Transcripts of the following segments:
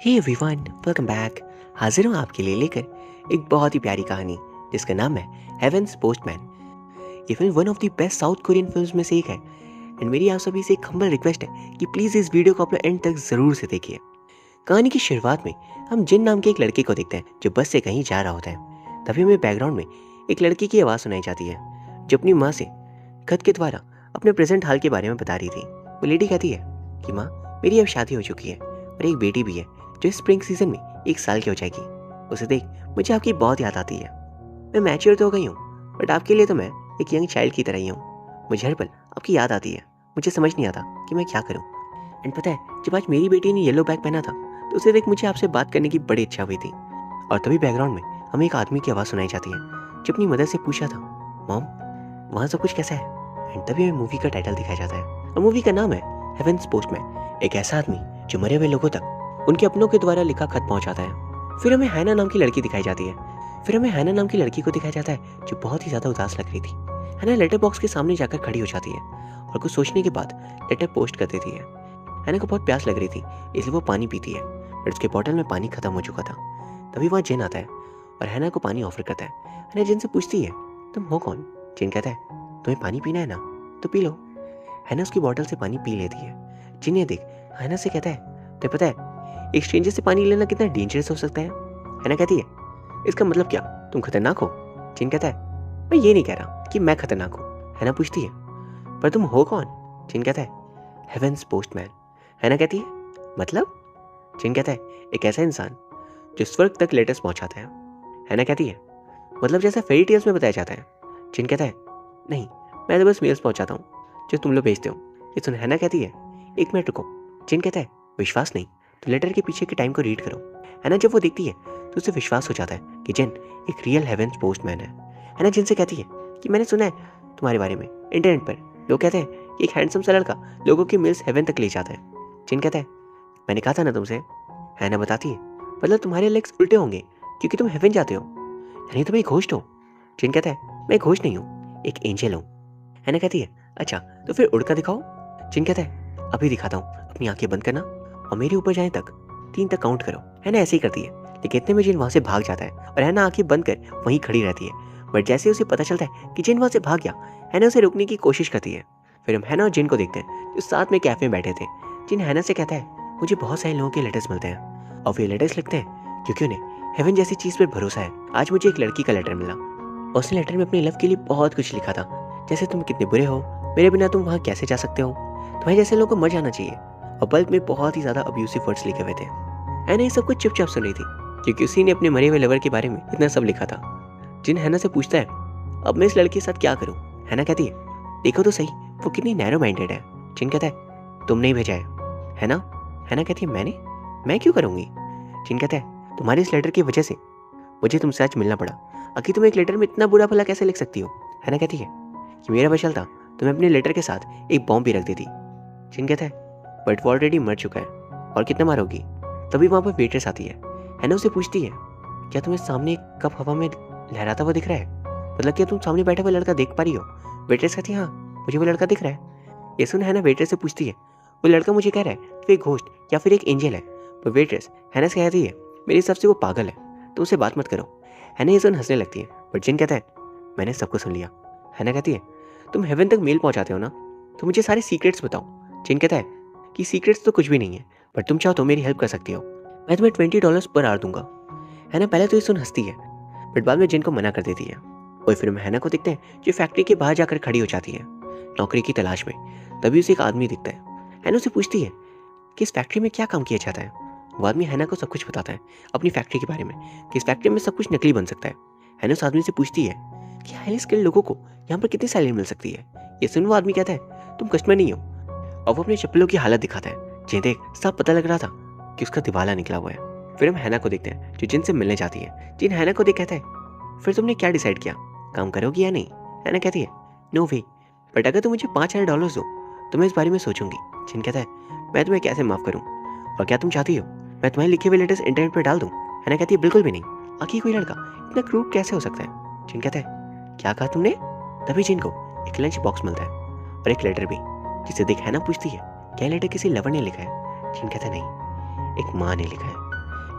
Hey everyone, welcome back. हाजिर हूँ आपके लिए लेकर एक बहुत ही प्यारी कहानी जिसका नाम है हेवेंस पोस्टमैन। ये film one of the best south Korean films में से एक है एंड मेरी आप सभी से एक हम्बल रिक्वेस्ट है कि प्लीज़ इस वीडियो को अपना एंड तक ज़रूर से देखिए। कहानी की शुरुआत में हम जिन नाम के एक लड़के को देखते हैं जो बस से कहीं जा रहा होता है। तभी हमें बैकग्राउंड में एक लड़की की आवाज़ सुनाई जाती है जो अपनी माँ से खत के द्वारा अपने प्रेजेंट हाल के बारे में बता रही थी। वो लेडी कहती है कि माँ, मेरी अब शादी हो चुकी है और एक बेटी भी है जो स्प्रिंग सीजन में 1 साल की हो जाएगी। उसे देख मुझे आपकी बहुत याद आती है। मैं मैच्योर तो हो गई हूँ बट आपके लिए तो मैं एक यंग चाइल्ड की तरह ही हूँ। मुझे हर पल आपकी याद आती है। मुझे समझ नहीं आता कि मैं क्या करूँ। एंड पता है, जब आज मेरी बेटी ने येलो बैग पहना था तो उसे देख मुझे आपसे बात करने की बड़ी इच्छा हुई थी। और तभी बैकग्राउंड में हमें एक आदमी की आवाज़ सुनाई जाती है जो अपनी मदर से पूछा था, मॉम वहाँ सब कुछ कैसा है। एंड तभी हमें मूवी का टाइटल दिखाया जाता है और मूवी का नाम है हेवेंस पोस्टमैन। एक ऐसा आदमी जो मरे हुए लोगों तक उनके अपनों के द्वारा लिखा खत पहुंचाता है। फिर हमें हैना नाम की लड़की दिखाई जाती है। को दिखाया जाता है जो बहुत ही ज़्यादा उदास लग रही थी। हैना लेटर बॉक्स के सामने जाकर खड़ी हो जाती है और कुछ सोचने के बाद लेटर पोस्ट कर देती है। हैना को बहुत प्यास लग रही थी इसलिए वो पानी पीती है बट उसके बॉटल में पानी खत्म हो चुका था। तभी वहाँ जिन आता है और हैना को पानी ऑफर करता है। हैना जिन से पूछती है, तुम हो कौन। जिन कहता है, तुम्हें पानी पीना है ना, तो पी लो। हैना उसकी बॉटल से पानी पी लेती है। जिन ये देख हैना से कहता है, तुम्हें पता है एक स्ट्रेंजर से पानी लेना कितना डेंजरस हो सकता है। हैना कहती है, इसका मतलब क्या, तुम खतरनाक हो। जिन कहता है, मैं ये नहीं कह रहा कि मैं खतरनाक हूँ। हैना पूछती है, पर तुम हो कौन। जिन कहता है, हेवेंस पोस्टमैन। हैना कहती है, मतलब। जिन कहता है, एक ऐसा इंसान जो स्वर्ग तक लेटर्स पहुंचाता है। हैना कहती है, मतलब जैसा फेरी टेल्स में बताया जाता है। जिन कहता है, नहीं, मैं तो बस मेल्स पहुंचाता हूँ जो तुम लोग भेजते हो। ये सुन हैना कहती है, एक मिनट रुको। जिन कहता है, विश्वास नहीं तो लेटर के पीछे के टाइम को रीड करो। हैना जब वो देखती है तो उसे विश्वास हो जाता है कि जिन एक रियल हेवेंस पोस्टमैन है। हैना जिन से कहती है कि मैंने सुना है तुम्हारे बारे में इंटरनेट पर। लोग कहते हैं कि एक हैंडसम सा लड़का लोगों की मेल्स हेवन तक ले जाता है। जिन कहता है, मैंने कहा था ना तुमसे। हैना बताती है, मतलब तुम्हारे लेग्स उल्टे होंगे क्योंकि तुम हेवन जाते हो, यानी तुम एक घोस्ट हो। जिन कहता है, मैं एक घोस्ट नहीं हूँ, एक एंजल हूँ। हैना कहती है, अच्छा तो फिर उड़ कर दिखाओ। जिन कहता है, अभी दिखाता हूँ, अपनी आंखें बंद करना और मेरे ऊपर जाने तक 3 तक काउंट करो। हैना ऐसे ही करती है लेकिन इतने में जिन वहाँ से भाग जाता है और हैना आंखें बंद कर वहीं खड़ी रहती है। बट जैसे उसे पता चलता है कि जिन वहाँ से भाग गया, हैना उसे रोकने की कोशिश करती है। फिर हम हैना और जिन को देखते हैं जो साथ में कैफे में बैठे थे। जिन हैना से कहता है, मुझे बहुत सारे लोगों के लेटर्स मिलते हैं और वे लेटर्स लिखते हैं क्योंकि उन्हें हेवन जैसी चीज़ पर भरोसा है। आज मुझे एक लड़की का लेटर मिला। उसने लेटर में अपने लव के लिए बहुत कुछ लिखा था, जैसे तुम कितने बुरे हो, मेरे बिना तुम वहाँ कैसे जा सकते हो, तुम्हें जैसे लोगों को मर जाना चाहिए, और बल्ब में बहुत ही ज्यादा अब्यूसिव वर्ड्स लिखे हुए थे। हैना ये सब कुछ चुपचाप सुन रही थी क्योंकि उसी ने अपने मरे हुए लवर के बारे में इतना सब लिखा था। जिन हैना से पूछता है, अब मैं इस लड़के के साथ क्या करूं। हैना कहती है, देखो तो सही वो कितनी नैरो माइंडेड है। जिन कहता है, तुमने ही भेजा है। हैना कहती है, मैं क्यों करूंगी। जिन कहता है, तुम्हारी इस लेटर की वजह से मुझे तुमसे आज मिलना पड़ा। आखिर तुम एक लेटर में इतना बुरा भला कैसे लिख सकती हो। हैना कहती है कि मेरा बचल था तो मैं अपने लेटर के साथ एक बॉम्ब भी रख देती। जिन कहता है, बट वो ऑलरेडी मर चुका है और कितना मारोगी। तभी वहाँ पर वेट्रेस आती है। हैना उसे पूछती है, क्या तुम्हें सामने एक कप हवा में लहराता हुआ दिख रहा है, मतलब क्या तुम सामने बैठा हुआ लड़का देख पा रही हो। वेट्रेस कहती है, हाँ मुझे वो लड़का दिख रहा है। ये सुन हैना वेट्रेस से पूछती है, वो लड़का मुझे कह रहा है तो एक घोस्ट या फिर एक एंजल है। तो वेट्रेस हैना से कहती है, मेरे हिसाब से वो पागल है, तुम उसे बात मत करो। हैना ये सुन हंसने लगती है बट जिन कहता है, मैंने सबको सुन लिया। हैना कहती है, तुम हेवन तक मेल पहुंचाते हो ना, तो मुझे सारे सीक्रेट्स बताओ। जिन कहता है कि सीक्रेट्स तो कुछ भी नहीं है, बट तुम चाहो तो मेरी हेल्प कर सकती हो, मैं तुम्हें $20 पर आवर दूंगा। हैना पहले तो ये सुन हंसती है बट बाद में जिन को मना कर देती है। और फिर हम हैना को देखते हैं जो फैक्ट्री के बाहर जाकर खड़ी हो जाती है नौकरी की तलाश में। तभी उसे एक आदमी दिखता है। हैना उसे पूछती है कि इस फैक्ट्री में क्या काम किया जाता है। वो आदमी हैना को सब कुछ बताता है अपनी फैक्ट्री के बारे में कि इस फैक्ट्री में सब कुछ नकली बन सकता है। हैना उस आदमी से पूछती है कि हाईली स्किल्ड लोगों को यहाँ पर कितनी सैलरी मिल सकती है। ये सुन वो आदमी कहता है, तुम कस्टमर नहीं हो, और वो अपने चप्पलों की हालत दिखाता है। जिन्हें देख साफ पता लग रहा था कि उसका दिवाला निकला हुआ है। फिर हम हैना को देखते हैं जो जिन से मिलने जाती है। जिन हैना को देख कहता है, फिर तुमने क्या डिसाइड किया, काम करोगी या नहीं। हैना कहती है, नो वे, बट अगर तुम मुझे $5000 दो तो मैं इस बारे में सोचूंगी। जिन कहता है, मैं तुम्हें कैसे माफ करूँ, और क्या तुम चाहती हो मैं तुम्हारे लिखे हुए लेटर्स इंटरनेट पर डाल दूँ। हैना कहती है, बिल्कुल भी नहीं, आखिर कोई लड़का इतना क्रूर कैसे हो सकता है। जिन कहता है, क्या कहा तुमने। तभी जिन को एक लंच बॉक्स मिलता है और एक लेटर भी, जिसे देख हैना पूछती है, क्या लेटर किसी लवर ने लिखा है। जिन कहता है, नहीं, एक माँ ने लिखा है।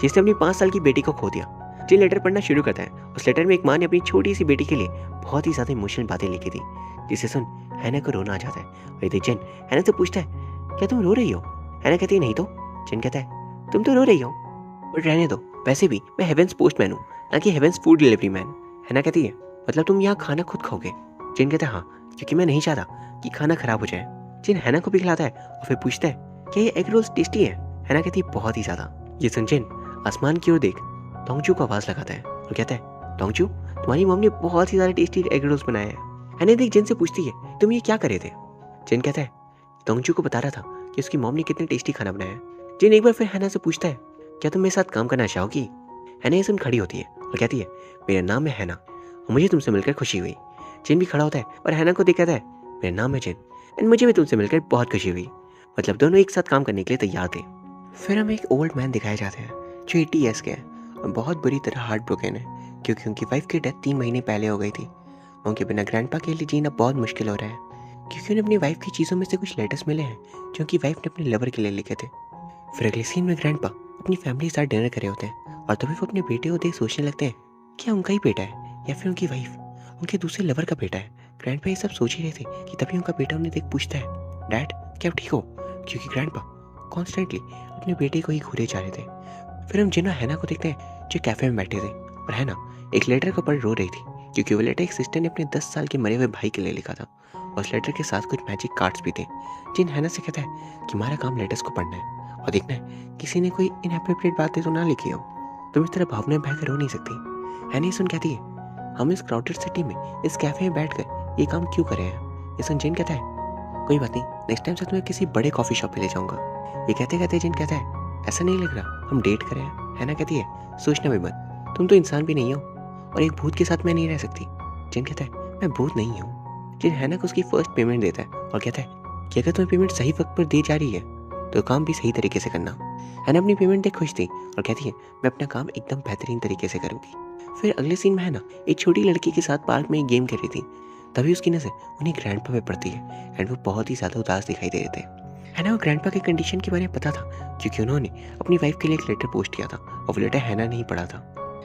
जिसने अपनी 5 साल की बेटी को खो दिया। जिन लेटर पढ़ना शुरू करता है। उस लेटर में एक माँ ने अपनी छोटी सी बेटी के लिए बहुत ही ज़्यादा इमोशनल बातें लिखी थी, जिसे सुन हैना को रोना आ जाता है। और इधर जिन हैना से पूछता है, क्या तुम रो रही हो? हैना कहती है, नहीं तो। जिन कहता है, तुम तो रो रही हो। बट रहने दो, वैसे भी मैं हेवेंस पोस्टमैन हूँ, ना कि हेवेंस फूड डिलीवरी मैन। हैना कहती है, मतलब तुम यहाँ खाना खुद खाओगे? जिन कहता है, हाँ, क्योंकि मैं नहीं चाहता कि खाना खराब हो जाए। जिन हैना को भी खिलाता है और फिर पूछता है, क्या ये एग रोल्स टेस्टी है? हैना कहती है, बहुत ही ज़्यादा। ये सुन जिन आसमान की ओर देख टोंगचू को आवाज़ लगाता है और कहता है, टोंगचू, तुम्हारी मम्मी ने बहुत ही ज़्यादा टेस्टी एग रोल्स बनाए हैं। हैना देख जिन से पूछती है, तुम ये क्या कर रहे थे? जिन कहता है, टोंगचू को बता रहा था कि उसकी मॉम ने कितने टेस्टी खाना बनाया है। जिन एक बार फिर हैना से पूछता है, क्या तुम मेरे साथ काम करना चाहोगी? हैना ये सुन खड़ी होती है और कहती है, मेरा नाम है हैना और मुझे तुमसे मिलकर खुशी हुई। जिन भी खड़ा होता है और हैना को देख कहता है, मेरा नाम है जिन एंड मुझे भी तुमसे मिलकर बहुत खुशी हुई। मतलब दोनों एक साथ काम करने के लिए तैयार थे। फिर हमें एक ओल्ड मैन दिखाए जाते हैं जो 80 ईयर्स के हैं और बहुत बुरी तरह हार्ट ब्रोकन है, क्योंकि उनकी वाइफ की डेथ 3 महीने पहले हो गई थी। उनके बिना ग्रैंडपा के लिए जीना बहुत मुश्किल हो रहा है, क्योंकि उन्हें अपनी वाइफ की चीज़ों में से कुछ लेटर्स मिले हैं जो उनकी वाइफ ने अपने लवर के लिए लिखे थे। फिर अगले सीन में ग्रैंडपा अपनी फैमिली के साथ डिनर करे होते हैं और तभी वो अपने बेटे को देख सोचने लगते हैं, क्या उनका ही बेटा है या फिर उनकी वाइफ उनके दूसरे लवर का बेटा है। ग्रैंडपा ये सब सोच ही रहे थे कि तभी उनका बेटा उन्हें देख पूछता है, डैड, क्या आप ठीक हो? क्योंकि ग्रैंडपा कॉन्स्टेंटली अपने बेटे को ही घूरे जा रहे थे। फिर हम जिन और हैना को देखते हैं जो कैफे में बैठे थे और हैना एक लेटर का पढ़ रो रही थी, क्योंकि वो लेटर एक सिस्टर ने अपने 10 साल के मरे हुए भाई के लिए लिखा था और उस लेटर के साथ कुछ मैजिक कार्ड्स भी थे। जिन हैना से कहता है कि हमारा काम लेटर्स को पढ़ना है और देखना है किसी ने कोई इनएप्रोप्रिएट बातें तो ना लिखी हो। तुम इस तरह भावनाएं बहकर रो नहीं सकती। हैना ये सुन कहती है, हम इस क्राउडेड सिटी में इस कैफे में बैठकर ये काम क्यों कर रहे हैं? ये सुन जिन कहता है, कोई बात नहीं, नेक्स्ट टाइम से तुम्हें किसी बड़े कॉफी शॉप पे ले जाऊंगा। ये कहते कहते जिन कहता है, ऐसा नहीं लग रहा हम डेट कर रहे हैं। हैना कहती है, सोचना भी मत, तुम तो इंसान भी नहीं हो और एक भूत के साथ मैं नहीं रह सकती। जिन कहता है, मैं भूत नहीं हूँ। जिन हैना को उसकी फर्स्ट पेमेंट देता है और कहता है कि अगर तुम्हें पेमेंट सही वक्त पर दी जा रही है तो काम भी सही तरीके से करना। हैना अपनी पेमेंट देख खुश थी और कहती है, मैं अपना काम एकदम बेहतरीन तरीके से करूँगी। फिर अगले सीन में हैना एक छोटी लड़की के साथ पार्क में एक गेम खेल रही थी, तभी उसकी नज़र उन्हीं ग्रैंडपा पे पड़ती है एंड वो बहुत ही ज़्यादा उदास दिखाई दे रहे थे। हैना को ग्रैंडपा के कंडीशन के बारे में पता था, क्योंकि उन्होंने अपनी वाइफ के लिए एक लेटर पोस्ट किया था और वो लेटर हैना ने ही पढ़ा था।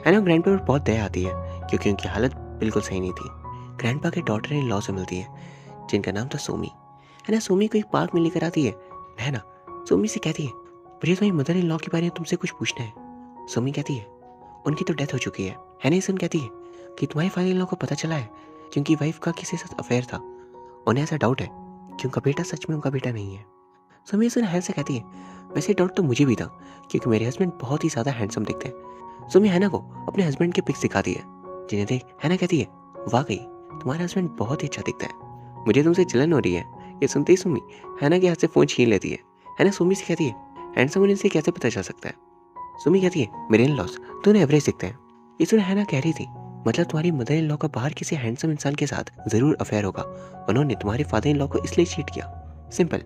हैना को ग्रैंडपा पर बहुत दया आती है, क्योंकि उनकी हालत बिल्कुल सही नहीं थी। ग्रैंडपा के डॉटर इन लॉ से मिलती है, जिनका नाम था सोमी। हैना सोमी को एक पार्क में लेकर आती है। हैना सोमी से कहती है, मुझे तुम्हारी मदर इन लॉ के बारे में तुमसे कुछ पूछना है। सोमी कहती है, उनकी तो डेथ हो चुकी है। हैना सुन कहती है कि तुम्हारे फादर इन लॉ को पता चला है कि उनकी वाइफ का किसी के साथ अफेयर था। उन्हें ऐसा डाउट है कि उनका बेटा सच में उनका बेटा नहीं है। सोमी सुन हैन से कहती है, वैसे डाउट तो मुझे भी था, क्योंकि मेरे हस्बैंड बहुत ही ज़्यादा हैंडसम दिखते हैं। सोमी हैना को अपने हस्बैंड के पिक्स दिखाती है, जिन्हें देख हैना कहती है, वाकई तुम्हारा हस्बैंड बहुत ही अच्छा दिखता है, मुझे तुमसे जलन हो रही है। ये सुनते ही सोमी हैना के हाथ से फ़ोन छीन लेती है। हैना सोमी से कहती है, हैंडसम होने से कैसे पता चल सकता है? सोमी कहती है, मेरे इन लॉस दोनों एवरेज दिखते हैं। ये सुन हैना कह रही थी, मतलब तुम्हारी मदर इन लॉ का बाहर किसी हैंडसम इंसान के साथ जरूर अफेयर होगा, उन्होंने तुम्हारे फादर इन लॉ को इसलिए चीट किया, सिंपल।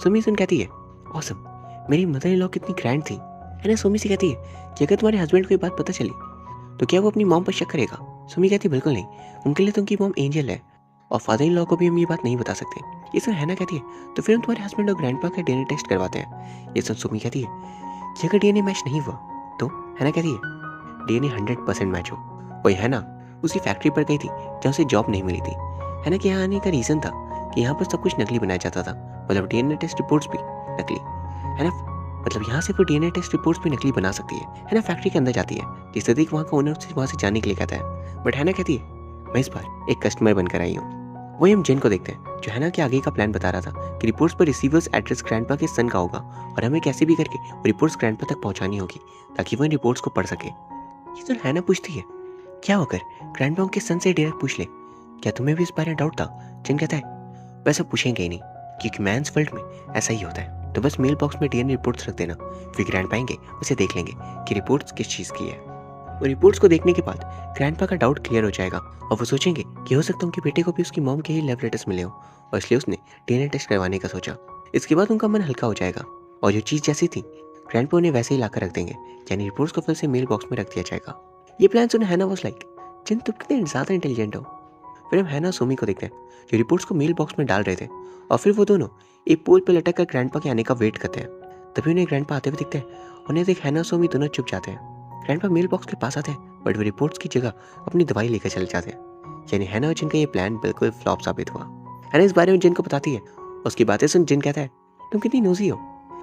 सोमी सुन कहती है, ऑसम, मेरी मदर इन लॉ कितनी ग्रैंड थी। हैना सोमी से कहती है कि अगर तुम्हारे हस्बैंड को ये बात पता चली तो क्या वो अपनी मॉम पर शक करेगा? सोमी कहती है, बिल्कुल नहीं, उनके लिए तो उनकी मॉम एंजल है और फादर इन लॉ को भी हम ये बात नहीं बता सकते। ये सुन हैना कहती है, तो फिर हम तुम्हारे हस्बैंड और ग्रैंडपा का डीएनए टेस्ट करवाते हैं। ये सुन सोमी कहती है कि अगर डीएनए मैच नहीं हुआ तो? हैना कहती है, डीएनए 100% मैच हो। वही हैना उसी फैक्ट्री पर गई थी जहाँ उसे जॉब नहीं मिली थी। हैना के यहाँ आने का रीज़न था कि यहाँ पर सब कुछ नकली बनाया जाता था, मतलब डीएनए टेस्ट रिपोर्ट्स भी नकली। हैना मतलब यहाँ से वो डीएनए टेस्ट रिपोर्ट्स भी नकली बना सकती है। हैना फैक्ट्री के अंदर जाती है, जिससे देख वहाँ का ओनर से वहाँ से जाने के लिए कहता है, बट हैना कहती है, मैं इस बार एक कस्टमर बनकर आई हूँ। वही हम जिन को देखते हैं जो हैना के आगे का प्लान बता रहा था कि रिपोर्ट्स पर रिसीवर्स एड्रेस ग्रैंडपा के सन का होगा और हमें कैसे भी करके वो रिपोर्ट्स ग्रैंडपा तक पहुँचानी होगी ताकि वो इन रिपोर्ट्स को पढ़ सके। ये तो हैना पूछती है, क्या होकर ग्रैंडपा उनके सन से डायरेक्ट पूछ ले, क्या तुम्हें भी इस बारे में डाउट था? जिन कहता है, वैसे पूछेंगे ही नहीं, क्योंकि मैंस वर्ल्ड में ऐसा ही होता है, तो बस मेल बॉक्स में डीएनए रिपोर्ट्स रख देना, फिर ग्रैंडपा आएंगे उसे देख लेंगे कि रिपोर्ट्स किस चीज़ की है। वो रिपोर्ट्स को देखने के बाद ग्रैंडपा का डाउट क्लियर हो जाएगा और वो सोचेंगे कि हो सकता है उनके बेटे को भी उसकी मॉम के ही लव लेटर्स मिले हो और इसलिए उसने डीएनए टेस्ट करवाने का सोचा। इसके बाद उनका मन हल्का हो जाएगा और जो चीज़ जैसी थी ग्रैंडपा उन्हें वैसे ही लाकर रख देंगे, यानी रिपोर्ट्स को फिर से मेल बॉक्स में रख दिया जाएगा। ये प्लान सुन हैना वाज लाइक, जिन तुम कितने ज़्यादा इंटेलिजेंट हो। फिर हम हैना सोमी को देखते हैं जो रिपोर्ट्स को मेल बॉक्स में डाल रहे थे और फिर वो दोनों एक पोल पर लटक कर ग्रैंडपा के आने का वेट करते हैं। तभी उन्हें ग्रैंडपा आते हुए दिखते हैं उन्हें देख हैना सोमी दोनों चुप जाते हैं। ग्रैंडपा मेल बॉक्स के पास आते हैं बट वो रिपोर्ट्स की जगह अपनी दवाई लेकर चले जाते हैं। यानी हैना और जिन का ये प्लान बिल्कुल फ्लॉप साबित हुआ। हैना इस बारे में जिन को बताती है। उसकी बातें सुन जिन कहता है, तुम कितनी नोजी हो,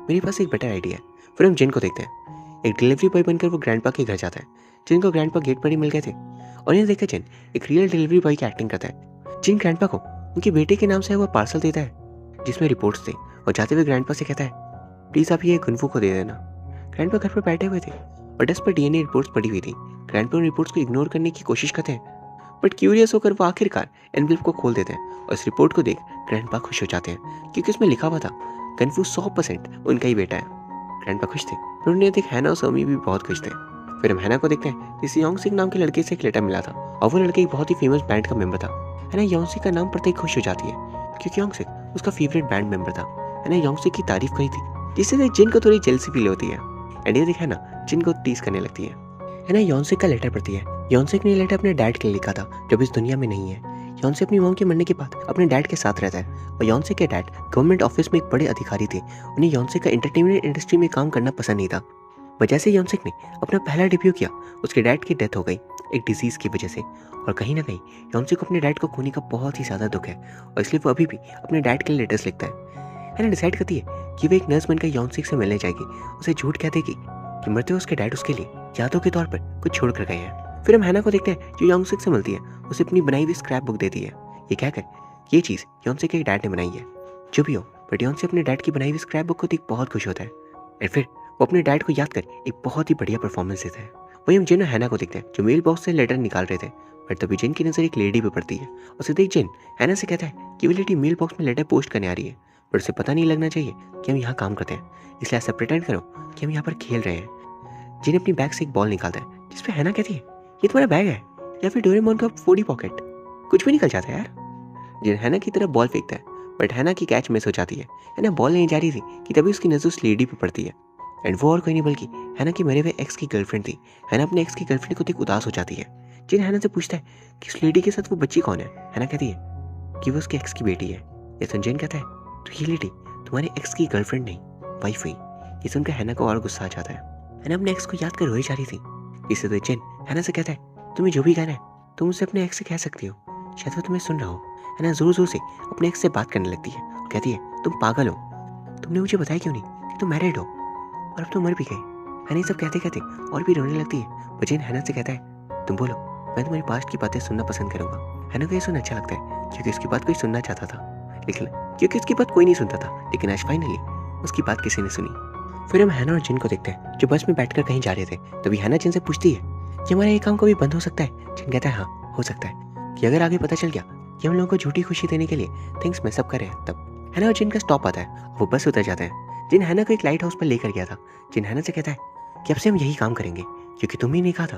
मेरे पास एक बेटर आइडिया है। फिर हम जिन को देखते हैं। एक डिलीवरी बॉय बनकर वो ग्रैंडपा के घर जाता है। जिन को ग्रैंडपा गेट पर ही मिल गए थे और इन्हें देखकर जिन एक रियल डिलीवरी बॉय की एक्टिंग करता है। जिन ग्रैंडपा को उनके बेटे के नाम से वो पार्सल देता है जिसमें रिपोर्ट्स थे और जाते हुए ग्रैंडपा से कहता है, प्लीज आप ये गुनफू को दे देना। ग्रैंडपा घर पर बैठे हुए थे और डेस्क पर डीएनए रिपोर्ट्स पड़ी हुई थी। ग्रैंडपा उन रिपोर्ट्स को इग्नोर करने की कोशिश करते हैं बट क्यूरियस होकर वो आखिरकार एनवेलप को खोल देते हैं और इस रिपोर्ट को देख ग्रैंडपा खुश हो जाते हैं क्योंकि उसमें लिखा हुआ था गनफू 100% उनका ही बेटा है। ग्रैंडपा खुश थे पर उन्हें देख हैना और सोमी भी बहुत खुश थे। फिर हम हैना को देखते हैं जिसे योंगसिक नाम के लड़के से एक लेटर मिला था और वो लड़का एक बहुत ही फेमस बैंड का मेंबर था। हैना योंगसिक का नाम पढ़ते ही खुश हो जाती है क्योंकि योंगसिक उसका फेवरेट बैंड मेंबर था। हैना योंगसिक की तारीफ करी थी जिससे देख जिन को थोड़ी जेलसी फील होती है एंड ये देख हैना जिन को टीज करने लगती है। हैना योंगसिक का लेटर पढ़ती है। योंगसिक ने लेटर अपने डैड के लिए लिखा था जो इस दुनिया में नहीं है। योंगसिक अपनी मॉम के मरने के बाद अपने डैड के साथ रहता है और योंगसिक के डैड गवर्नमेंट ऑफिस में एक बड़े अधिकारी थे। उन्हें योंगसिक का एंटरटेनमेंट इंडस्ट्री में काम करना पसंद नहीं था। वजह से योंगसिक ने अपना पहला डेब्यू किया उसके डैड की डेथ हो गई एक डिजीज की वजह से और कहीं ना कहीं योंगसिक को अपने डैड को खोने का बहुत ही ज्यादा दुख है और इसलिए वो अभी भी अपने डैड के लिए लेटर्स लिखता है। हैना डिसाइड करती है कि वो एक नर्स बनकर योंगसिक से मिलने जाएगी। उसे झूठ कह देगी कि मरते हुए उसके डैड उसके लिए यादों के तौर पर कुछ छोड़ कर गए हैं। फिर हम हैना को देखते हैं जो योंगसिक से मिलती है उसे अपनी बनाई हुई स्क्रैप बुक देती है ये कहकर ये चीज़ योंगसिक के डैड ने बनाई है। जो भी हो बट योंगसिक अपने डैड की बनाई हुई स्क्रैप बुक को देख बहुत खुश होता है और फिर वो अपने डैड को याद कर एक बहुत ही बढ़िया परफॉर्मेंस देता है। वही हम जिन और हैना को देखते हैं जो मेल बॉक्स से लेटर निकाल रहे थे बट तभी जिन की नजर एक लेडी पे पड़ती है। उसे देख जिन हैना से कहता है कि वो लेडी मेल बॉक्स में लेटर पोस्ट करने आ रही है बट उसे पता नहीं लगना चाहिए कि हम यहाँ काम करते हैं इसलिए ऐसा प्रिटेंड करो कि हम यहाँ पर खेल रहे हैं। जिन अपनी बैग से एक बॉल निकालता है जिसपे हैना कहती है ये तुम्हारा बैग है या फिर डोरेमोन का 4D पॉकेट, कुछ भी निकल जाता है यार। जिन हैना की तरफ बॉल फेंकता है बट हैना की कैच मिस हो जाती है। हैना बॉल लेने जा रही थी कि तभी उसकी नजर उस लेडी पे पड़ती है एंड वो और कोई नहीं बल्कि हैना की मरे हुए एक्स की गर्लफ्रेंड थी। हैना अपने एक्स की गर्लफ्रेंड को देख उदास हो जाती है। जिन हैना से पूछता है कि उस लेडी के साथ वो बच्ची कौन है। हैना कहती है कि वो उसके एक्स की बेटी है। ये सुन जिन कहता है तो ये लेडी तुम्हारे एक्स की गर्लफ्रेंड नहीं वाइफ हुई। ये सुनकर हैना को और गुस्सा आ जाता है। हैना अपने एक्स को याद कर रोई जा रही थी। इसे तो जिन हैना से कहता है तुम्हें जो भी कहना है तुम उससे अपने एक्स से कह सकती हो, शायद वो तुम्हें सुन रहा हो। हैना जोर जोर से अपने एक्स से बात करने लगती है और कहती है तुम पागल हो, तुमने मुझे बताया क्यों नहीं कि तुम मैरिड हो और अब तुम मर भी गए। हैना ये सब कहते कहते और भी रोने लगती है। पर जिन हैना से कहता है तुम बोलो, मैं तुम्हारी पास्ट की बातें सुनना पसंद करूंगा। हैना को ये सुनना अच्छा लगता है क्योंकि उसकी बात कोई सुनना चाहता था लेकिन क्योंकि उसकी बात कोई नहीं सुनता था लेकिन आज फाइनली उसकी बात किसी ने सुनी। फिर हम हैना और जिन को देखते हैं जो बस में बैठकर कहीं जा रहे थे। तभी हैना जिन से पूछती है कि हमारा ये काम कभी बंद हो सकता है। जिन कहता है हाँ हो सकता है कि अगर आगे पता चल गया कि हम लोगों को झूठी खुशी देने के लिए थिंग्स मेसअप कर रहे हैं तब। हैना और जिन का स्टॉप आता है वो बस उतर जाते हैं। जिन हैना को एक लाइट हाउस पर लेकर गया था। जिन हैना से कहता है कि अब से हम यही काम करेंगे क्योंकि तुम ही नहीं कहा था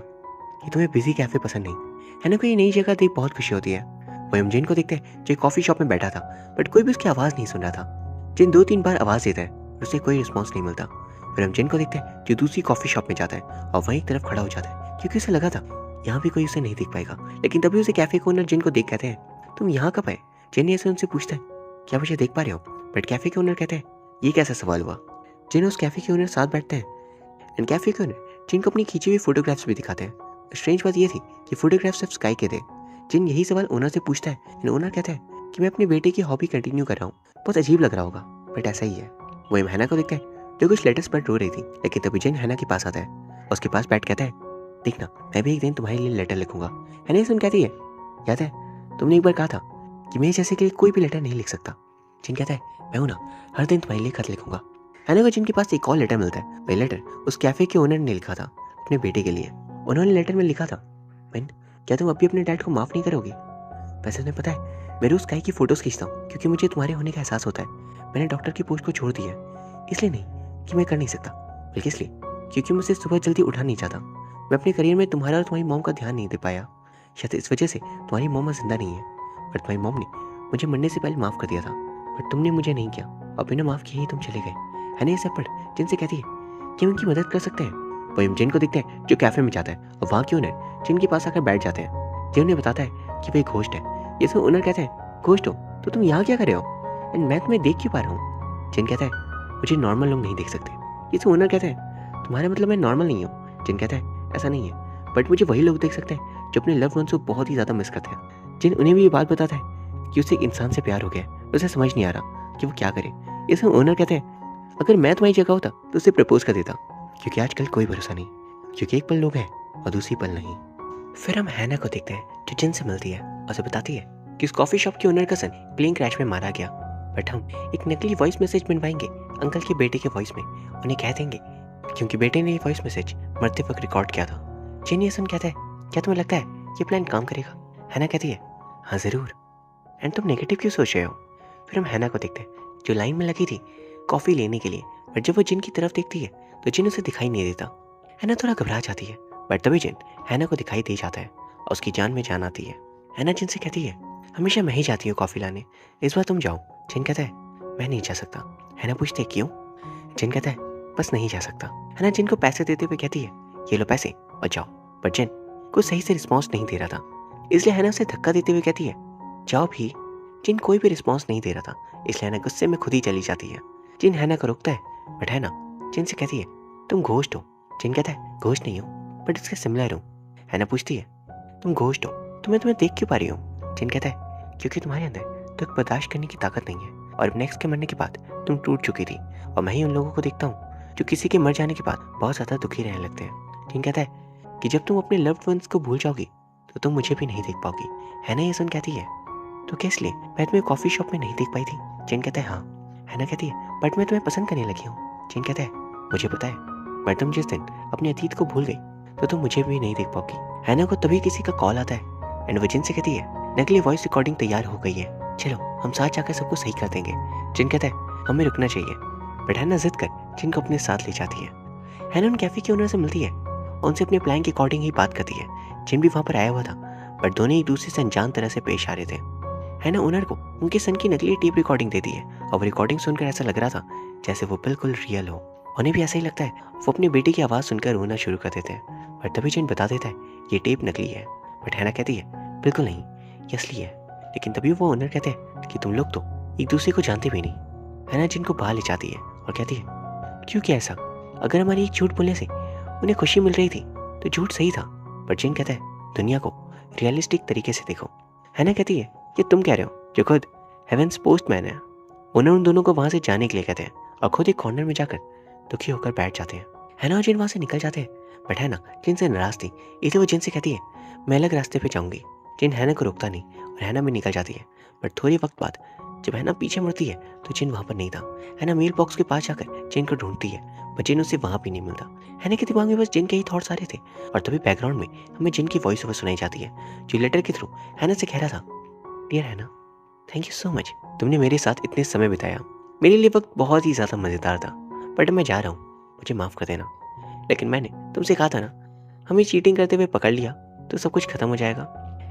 कि तुम्हें बिजी कैफे पसंद नहीं। हैना को ये नई जगह देख बहुत खुशी होती है। वही हम जिन को देखते हैं जो कॉफी शॉप में बैठा था बट कोई भी उसकी आवाज़ नहीं सुन रहा था। जिन 2-3 बार आवाज़ देता है उसे कोई रिस्पॉन्स नहीं मिलता। फिर हम जिन को देखते हैं जो दूसरी कॉफी शॉप में जाता है और वहीं एक तरफ खड़ा हो जाता है क्योंकि उसे लगा था यहाँ भी कोई उसे नहीं देख पाएगा। लेकिन तभी उसे कैफे के ओनर जिन को देख कहते हैं तुम यहाँ कब आए। जिन ऐसे उनसे पूछता है क्या मुझे देख पा रहे हो बट कैफे के ओनर कहते हैं ये कैसा सवाल हुआ। जिन उस कैफे के ओनर साथ बैठते हैं एंड कैफे के ओनर जिन को अपनी खींची हुई फोटोग्राफ्स भी दिखाते हैं। स्ट्रेंज बात ये थी कि फोटोग्राफ सिर्फ स्काई के थे। जिन यही सवाल ओनर से पूछता है एंड ओनर कहता है कि मैं अपने बेटे की हॉबी कंटिन्यू कर रहा हूँ। बहुत अजीब लग रहा होगा बट ऐसा ही है। वही हैना को देखते हैं जो कुछ लेटर्स पर रो रही थी लेकिन तभी जिन हैना के पास आता है। उसके पास बैठ कहता है देखना मैं भी एक दिन तुम्हारे लिए लेटर लिखूंगा। हैना सुन कहती है याद है तुमने एक बार कहा था कि मैं जैसे के लिए कोई भी लेटर नहीं लिख सकता। जिन कहता है मैं हूं ना हर दिन तुम्हारे लिए खत लिखूंगा। हैना को जिन के पास एक और लेटर मिलता है। वही लेटर उस कैफे के ओनर ने लिखा था अपने बेटे के लिए। उन्होंने लेटर में लिखा था मैन क्या तुम अभी अपने डैड को माफ नहीं करोगे। वैसे तुम्हें पता है मैं रोज स्काई की फोटोज खींचता हूँ क्योंकि मुझे तुम्हारे होने का एहसास होता है। मैंने डॉक्टर की पोस्ट को छोड़ दी है इसलिए नहीं कि मैं कर नहीं सकता बल्कि इसलिए क्योंकि मुझे सुबह जल्दी उठा नहीं चाहता। मैं अपने करियर में तुम्हारा और तुम्हारी मॉम का ध्यान नहीं दे पाया। शायद इस वजह से तुम्हारी मॉम जिंदा नहीं है पर तुम्हारी मॉम ने मुझे मरने से पहले माफ़ कर दिया था बट तुमने मुझे नहीं किया और बिना माफ़ किए ही तुम चले गए। हैना ये सब पढ़ जिन से कहती है कि हम उनकी मदद कर सकते हैं। वही हम जिन को देखते हैं जो कैफे में जाता है और वहाँ की ओनर जिन के पास आकर बैठ जाते हैं। जिन उन्हें बताता है कि वे घोस्ट है। ये सब ओनर कहते हैं घोस्ट हो तो तुम यहाँ क्या कर रहे हो एंड मैं तुम्हें देख क्यों पा रहा हूँ। जिन कहता है मुझे नॉर्मल लोग नहीं देख सकते। ये सब ओनर कहते हैं तुम्हारा मतलब मैं नॉर्मल नहीं हूँ? जिन कहता है ऐसा नहीं है, बट मुझे वही लोग देख सकते हैं जो अपने लव्ड वंस को बहुत ही ज़्यादा मिस करते हैं। जिन उन्हें भी ये बात बताता है कि उसे एक इंसान से प्यार हो गया है, उसे समझ नहीं आ रहा कि वो क्या करे। इसमें ओनर कहते हैं अगर मैं तुम्हारी जगह होता तो उसे प्रपोज कर देता, क्योंकि आजकल कोई भरोसा नहीं, क्योंकि एक पल लोग हैं और दूसरी पल नहीं। फिर हम हैना को देखते हैं जो जिन से मिलती है और उसे बताती है कि उस कॉफी शॉप के ओनर का सन प्लेन क्रैश में मारा गया, बट हम एक नकली वॉइस मैसेज बनवाएंगे अंकल के बेटे के वॉइस में, उन्हें कह देंगे क्योंकि बेटे ने ये वॉइस मैसेज मरते वक्त रिकॉर्ड किया था। जिन ये सुन कहता है क्या तुम्हें लगता है ये प्लान काम करेगा? हैना कहती है हाँ ज़रूर। एंड तुम नेगेटिव क्यों सोच रहे हो? फिर हम हैना को देखते हैं जो लाइन में लगी थी कॉफ़ी लेने के लिए, बट जब वो जिन की तरफ देखती है तो जिन उसे दिखाई नहीं देता। हैना थोड़ा घबरा जाती है, बट तभी जिन हैना को दिखाई दे जाता है और उसकी जान में जान आती है। हैना जिन से कहती है हमेशा मैं ही जाती हूँ कॉफ़ी लाने, इस बार तुम जाओ। जिन कहता है मैं नहीं जा सकता। हैना पूछती है क्यों? जिन कहता है बस नहीं जा सकता। हैना जिन को पैसे देते हुए कहती है ये लो पैसे और जाओ, बट जिन को सही से रिस्पॉन्स नहीं दे रहा था, इसलिए हैना उसे धक्का देते हुए कहती है जाओ भी। जिन कोई भी रिस्पॉन्स नहीं दे रहा था, इसलिए हैना गुस्से में खुद ही चली जाती है। जिन हैना को रोकता है, बट हैना जिन से कहती है तुम घोस्ट हो। जिन कहता है घोस्ट नहीं हो, बट इसके सिमिलर हो। हैना पूछती है तुम घोस्ट हो तो मैं तुम्हें देख क्यों पा रही हूँ? जिन कहता है क्योंकि तुम्हारे अंदर तो एक बर्दाश्त करने की ताकत नहीं है, और अपने एक्स के मरने के बाद तुम टूट चुकी थी, और मैं ही उन लोगों को देखता हूँ जो किसी के मर जाने के बाद बहुत ज़्यादा दुखी रहने लगते हैं। जिन कहता है कि जब तुम अपने लव्ड वंस को भूल जाओगी तो तुम मुझे भी नहीं देख पाओगी। हैना ये सुन कहती है तो क्या इसलिए मैं तुम्हें कॉफ़ी शॉप में नहीं देख पाई थी? जिन कहता है हाँ। हैना कहती है बट मैं तुम्हें पसंद करने लगी हूँ। जिन कहता है मुझे पता है, बट तुम जिस दिन अपने अतीत को भूल गई तो तुम मुझे भी नहीं देख पाओगी। हैना को तभी किसी का कॉल आता है एंड वो जिन से कहती है नकली वॉइस रिकॉर्डिंग तैयार हो गई है, चलो हम साथ जाकर सबको सही कर देंगे। जिन कहता है हमें रुकना चाहिए, बट हैना जिद कर जिन को अपने साथ ले जाती है। हैना उन कैफे के ओनर से मिलती है और उनसे अपने प्लान के अकॉर्डिंग ही बात करती है। जिन भी वहाँ पर आया हुआ था, बट दोनों एक दूसरे से अनजान तरह से पेश आ रहे थे। हैना ओनर को उनके सन की नकली टेप रिकॉर्डिंग देती है और वो रिकॉर्डिंग सुनकर ऐसा लग रहा था जैसे वो बिल्कुल रियल हो। उन्हें भी ऐसा ही लगता है, वो अपनी बेटी की आवाज़ सुनकर रोना शुरू कर देते हैं, बट तभी जिन बता देता है ये टेप नकली है। बट हैना कहती है बिल्कुल नहीं, ये असली है। लेकिन तभी वो ओनर कहते हैं कि तुम लोग तो एक दूसरे को जानते भी नहीं। हैना जिन को बाहर ले जाती है और कहती है क्यों क्या ऐसा? अगर हमारी एक झूठ बोलने से उन्हें खुशी मिल रही थी तो झूठ सही था। बट जिन कहता है दुनिया को रियलिस्टिक तरीके से देखो। हैना कहती है कि तुम कह रहे हो जो खुद हेवेंस पोस्टमैन है। ओनर उन दोनों को वहाँ से जाने के लिए कहते हैं और खुद एक कॉर्नर में जाकर दुखी होकर बैठ जाते हैं। हैना और जिन वहाँ से निकल जाते हैं, बट हैना जिन से नाराज थी, इसलिए वो जिन से कहती है मैं अलग रास्ते पे जाऊंगी। जिन हैना को रोकता नहीं और हैना भी निकल जाती है, बट थोड़ी वक्त बाद जब हैना पीछे मुड़ती है तो जिन वहाँ पर नहीं था। हैना मेल बॉक्स के पास जाकर जिन को ढूंढती है, बट जिन उसे वहाँ भी नहीं मिलता। हैना के दिमाग में बस जिन के ही थॉट्स आ रहे थे, और तभी बैकग्राउंड में हमें जिन की वॉइस ओवर सुनाई जाती है जो लेटर के थ्रू हैना से कह रहा था डियर हैना, थैंक यू सो मच, तुमने मेरे साथ इतने समय बिताया। मेरे लिए वक्त बहुत ही ज़्यादा मज़ेदार था, बट मैं जा रहा हूँ, मुझे माफ़ कर देना। लेकिन मैंने तुमसे कहा था ना, हमें चीटिंग करते हुए पकड़ लिया तो सब कुछ खत्म हो जाएगा,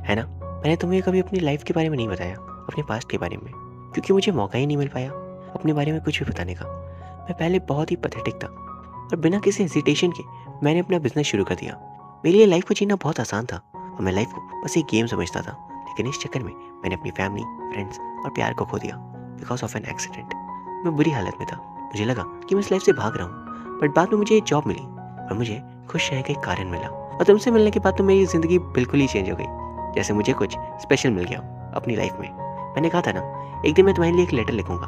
है ना? मैंने तुम्हें कभी अपनी लाइफ के बारे में नहीं बताया, अपने पास्ट के बारे में, क्योंकि मुझे मौका ही नहीं मिल पाया अपने बारे में कुछ भी बताने का। मैं पहले बहुत ही पैथेटिक था और बिना किसी हेजिटेशन के मैंने अपना बिजनेस शुरू कर दिया। मेरे लिए लाइफ को जीना बहुत आसान था और मैं लाइफ को बस एक गेम समझता था, लेकिन इस चक्कर में मैंने अपनी फैमिली, फ्रेंड्स और प्यार को खो दिया बिकॉज ऑफ एन एक्सीडेंट। मैं बुरी हालत में था, मुझे लगा कि मैं इस लाइफ से भाग रहा हूँ, बट बाद में मुझे एक जॉब मिली और मुझे खुश रहने का एक कारण मिला, और तुमसे मिलने के बाद तो मेरी ज़िंदगी बिल्कुल ही चेंज हो गई, जैसे मुझे कुछ स्पेशल मिल गया अपनी लाइफ में। मैंने कहा था ना एक दिन मैं तुम्हारे लिए एक लेटर लिखूंगा,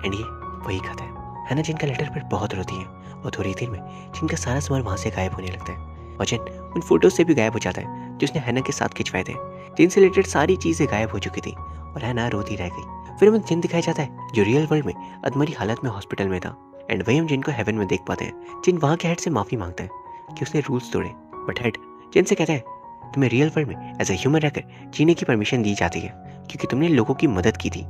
एंड ये वही खत है ना। जिनका लेटर पर बहुत रोती है और थोड़ी देर में जिनका सारा सामान वहाँ से गायब होने लगता है, और जिन उन फोटोज से भी गायब हो जाता है जो उसने हैना के साथ खिंचवाए थे, जिनसे रिलेटेड सारी चीज़ें गायब हो चुकी थी और हैना रोती रह गई। फिर हमें जिन दिखाया जाता है जो रियल वर्ल्ड में अधमरी हालत में हॉस्पिटल में था, एंड वही हम जिनको हेवन में देख पाते हैं। जिन वहाँ के हेड से माफ़ी मांगता है कि उसने रूल्स तोड़े, बट हेड जिन से कहता है तुम्हें रियल वर्ल्ड में एज ए ह्यूमन रहकर जीने की परमिशन दी जाती है क्योंकि तुमने लोगों की मदद की थी,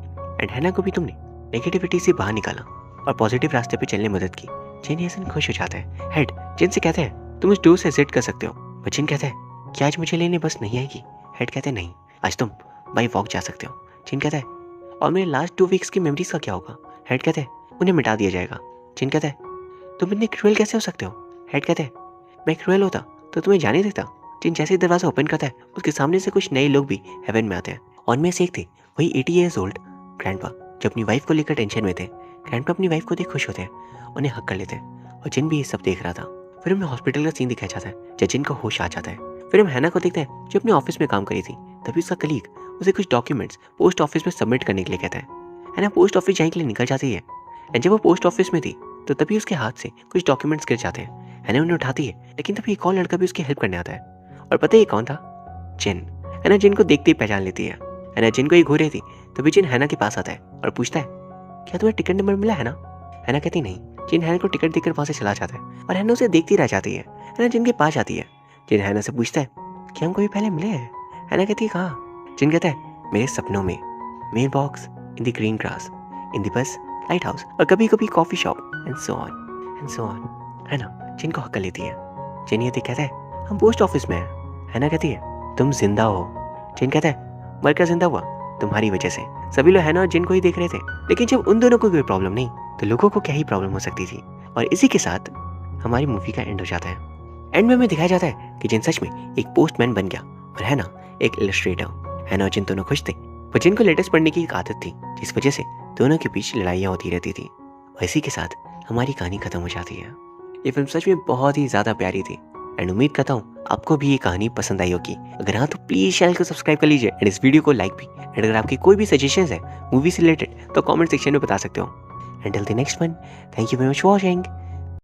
एंड हैना को भी तुमने नेगेटिविटी से बाहर निकाला और पॉजिटिव रास्ते पे चलने मदद की। जिन ये सुन खुश हो जाता है। हेड जिन से कहते हैं तुम इस डोर से एग्जिट कर सकते हो, बट जिन कहता है क्या आज मुझे लेने बस नहीं आएगी? हेड कहते हैं नहीं, आज तुम बाई वॉक जा सकते हो। जिन कहता है और मेरे लास्ट 2 वीक्स की मेमोरीज का क्या होगा? हेड कहते हैं उन्हें मिटा दिया जाएगा। जिन कहता है तुम इतने क्रूएल कैसे हो सकते हो? हेड कहते हैं मैं क्रूएल होता तो तुम्हें जाने देता। जिन जैसे ही दरवाजा ओपन करता है उसके सामने से कुछ नए लोग भी हेवन में आते हैं, और में से एक थे वही 80 ईयर्स ओल्ड ग्रैंडपा जो अपनी वाइफ को लेकर टेंशन में थे। ग्रैंडपा अपनी वाइफ को देख खुश होते हैं, उन्हें हक कर लेते हैं, और जिन भी ये सब देख रहा था। फिर हमें हॉस्पिटल का सीन दिखाया जाता है जहाँ जिन का होश आ जाता है। फिर हम हैना को देखते हैं जो अपने ऑफिस में काम करी थी। तभी उसका कलीग उसे कुछ डॉक्यूमेंट्स पोस्ट ऑफिस में सबमिट करने के लिए कहता है। हैना पोस्ट ऑफिस जाने के लिए निकल जाती है। एंड जब वो पोस्ट ऑफिस में थी तो तभी उसके हाथ से कुछ डॉक्यूमेंट्स गिर जाते हैं। हैना उन्हें उठाती है, लेकिन तभी एक और लड़का भी उसकी हेल्प करने आता है। और पता है ये कौन था? जिन। हैना जिन को देखते ही पहचान लेती है। हैना जिन को ये घूर रही थी तभी जिन हैना के पास आता है और पूछता है, क्या तुम्हें टिकट नंबर मिला है ना? हैना कहती नहीं। जिन हैना को टिकट देकर वहाँ से चला जाता है और हैना उसे देखती रह जाती है। हैना जिन के पास जाती है। जिन हैना से पूछता है, क्या हम कभी पहले मिले हैं? हैना कहती है, कहाँ? जिन कहता है, मेरे सपनों में, mail box, in the green grass, in the bus, lighthouse और कभी कभी coffee shop and so on and so on. हैना जिन को हक लेती है। जिन ये कहता है, हम पोस्ट ऑफिस में हैं। हैना कहती है, तुम जिंदा हो। जिन कहता है, मर कर जिंदा हुआ तुम्हारी वजह से। सभी लोग हैना और जिन को ही देख रहे थे, लेकिन जब उन दोनों को कोई प्रॉब्लम नहीं तो लोगों को क्या ही प्रॉब्लम हो सकती थी। और इसी के साथ हमारी मूवी का एंड हो जाता है। एंड में हमें दिखाया जाता है कि जिन सच में एक पोस्टमैन बन गया और हैना एक इलस्ट्रेटर। हैना और जिन दोनों खुश थे, पर जिन को लेटेस्ट पढ़ने की एक आदत थी जिस वजह से दोनों के बीच लड़ाइयाँ होती रहती थी। और इसी के साथ हमारी कहानी खत्म हो जाती है। ये फिल्म सच में बहुत ही ज़्यादा प्यारी थी एंड उम्मीद करता हूँ आपको भी ये कहानी पसंद आई होगी। अगर हाँ तो प्लीज़ चैनल को सब्सक्राइब कर लीजिए एंड इस वीडियो को लाइक भी। एंड अगर आपकी कोई भी सजेशंस है मूवी से रिलेटेड तो कमेंट सेक्शन में बता सकते हो। Until the next one, thank you very much for watching.